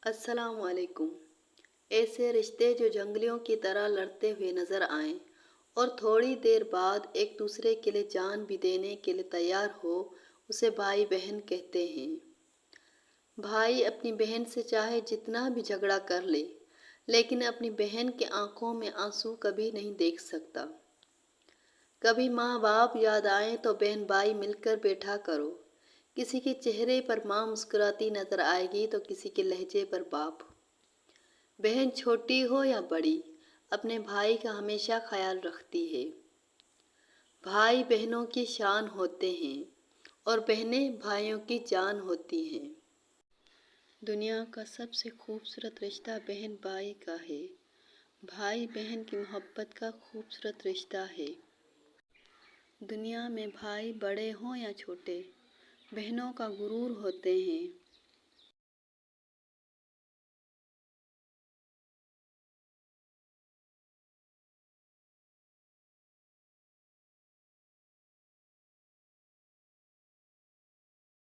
السلام علیکم۔ ایسے رشتے جو جنگلیوں کی طرح لڑتے ہوئے نظر آئیں اور تھوڑی دیر بعد ایک دوسرے کے لیے جان بھی دینے کے لیے تیار ہو، اسے بھائی بہن کہتے ہیں۔ بھائی اپنی بہن سے چاہے جتنا بھی جھگڑا کر لے، لیکن اپنی بہن کی آنکھوں میں آنسو کبھی نہیں دیکھ سکتا۔ کبھی ماں باپ یاد آئیں تو بہن بھائی مل کر بیٹھا کرو۔ کسی کے چہرے پر ماں مسکراتی نظر آئے گی تو کسی کے لہجے پر باپ۔ بہن چھوٹی ہو یا بڑی، اپنے بھائی کا ہمیشہ خیال رکھتی ہے۔ بھائی بہنوں کی شان ہوتے ہیں اور بہنیں بھائیوں کی جان ہوتی ہیں۔ دنیا کا سب سے خوبصورت رشتہ بہن بھائی کا ہے۔ بھائی بہن کی محبت کا خوبصورت رشتہ ہے۔ دنیا میں بھائی بڑے ہوں یا چھوٹے، بہنوں کا غرور ہوتے ہیں۔